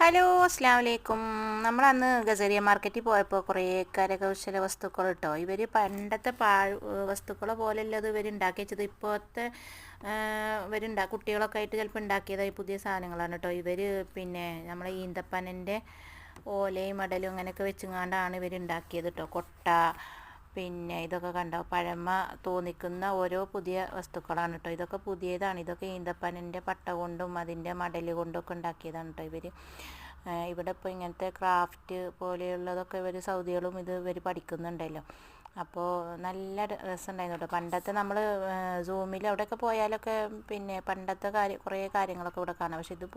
Hello അസ്സാം വലൈക്കും. നമ്മളന്ന് ഗസേരിയ മാർക്കറ്റിൽ പോയപ്പോൾ കുറേ കരകൗശല വസ്തുക്കൾ കേട്ടോ. ഇവർ പണ്ടത്തെ വസ്തുക്കളെ പോലെയുള്ളത് ഇവർ ഉണ്ടാക്കി വെച്ചത് ഇപ്പോഴത്തെ കുട്ടികളൊക്കെ ആയിട്ട് ചിലപ്പോൾ ഉണ്ടാക്കിയതായി പുതിയ സാധനങ്ങളാണ് കേട്ടോ. ഇവർ പിന്നെ നമ്മളെ ഈന്തപ്പനൻ്റെ ഓലയും മടലും അങ്ങനെയൊക്കെ വെച്ചുകൊണ്ടാണ് ഇവർ ഉണ്ടാക്കിയത് കേട്ടോ. കൊട്ട പിന്നെ ഇതൊക്കെ കണ്ടോ, പഴമ തോന്നിക്കുന്ന ഓരോ പുതിയ വസ്തുക്കളാണ് കേട്ടോ. ഇതൊക്കെ പുതിയതാണ്. ഇതൊക്കെ ഈന്തപ്പനൻ്റെ പട്ട കൊണ്ടും അതിൻ്റെ മടൽ കൊണ്ടൊക്കെ ഉണ്ടാക്കിയതാണ് കേട്ടോ ഇവർ. ഇവിടെ ഇപ്പോൾ ഇങ്ങനത്തെ ക്രാഫ്റ്റ് പോലെയുള്ളതൊക്കെ സൗദികളും ഇവർ പഠിക്കുന്നുണ്ടല്ലോ. അപ്പോൾ നല്ല രസമുണ്ടായിരുന്നു കേട്ടോ. പണ്ടത്തെ നമ്മൾ സൂമിൽ അവിടെയൊക്കെ പോയാലൊക്കെ പിന്നെ പണ്ടത്തെ കുറേ കാര്യങ്ങളൊക്കെ ഇവിടെ കാണാം. പക്ഷെ ഇത്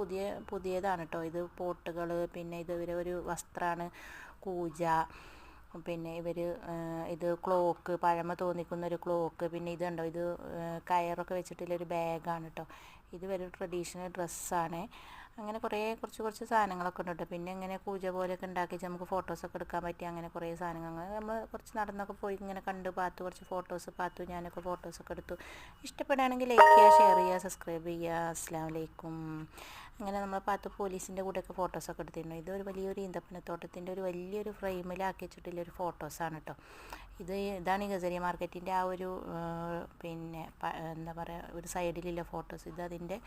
പുതിയതാണ് കേട്ടോ. ഇത് പോട്ടുകൾ, പിന്നെ ഇത് ഒരു വസ്ത്രമാണ്, കൂജ, പിന്നെ ഇത് ക്ലോക്ക്, പഴമ തോന്നിക്കുന്ന ഒരു ക്ലോക്ക്, പിന്നെ ഇത് കണ്ടോ, ഇത് കയറൊക്കെ വെച്ചിട്ടുള്ളൊരു ബാഗാണ് കേട്ടോ. ഇത് ട്രഡീഷണൽ ഡ്രസ്സാണ്. അങ്ങനെ കുറച്ച് സാധനങ്ങളൊക്കെ ഉണ്ട് കേട്ടോ. പിന്നെ ഇങ്ങനെ പൂജ പോലെയൊക്കെ ഉണ്ടാക്കി നമുക്ക് ഫോട്ടോസൊക്കെ എടുക്കാൻ പറ്റിയ അങ്ങനെ കുറേ സാധനങ്ങൾ നമ്മൾ കുറച്ച് നടന്നൊക്കെ പോയി ഇങ്ങനെ കണ്ട് കുറച്ച് ഫോട്ടോസ് പാത്തു. ഞാനൊക്കെ ഫോട്ടോസൊക്കെ എടുത്തു. ഇഷ്ടപ്പെടുകയാണെങ്കിൽ ലൈക്ക് ചെയ്യുക, ഷെയർ ചെയ്യുക, സബ്സ്ക്രൈബ് ചെയ്യുക. അസ്സലാമു അലൈക്കും. അങ്ങനെ നമ്മൾ പോലീസിൻ്റെ കൂടെയൊക്കെ ഫോട്ടോസൊക്കെ എടുത്തിട്ടുണ്ട്. ഇതൊരു വലിയൊരു ഈന്തപ്പനത്തോട്ടത്തിൻ്റെ വലിയൊരു ഫ്രെയിമിലാക്കി വെച്ചിട്ടുള്ളൊരു ഫോട്ടോസാണ് കേട്ടോ. ഇതാണ് ഈ ഗസേരിയ മാർക്കറ്റിൻ്റെ ആ ഒരു പിന്നെ എന്താ പറയുക, ഒരു സൈഡിലുള്ള ഫോട്ടോസ്. ഇത് അതിൻ്റെ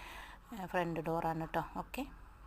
ഫ്രണ്ട് ഡോറാണ് കേട്ടോ. ഓക്കെ.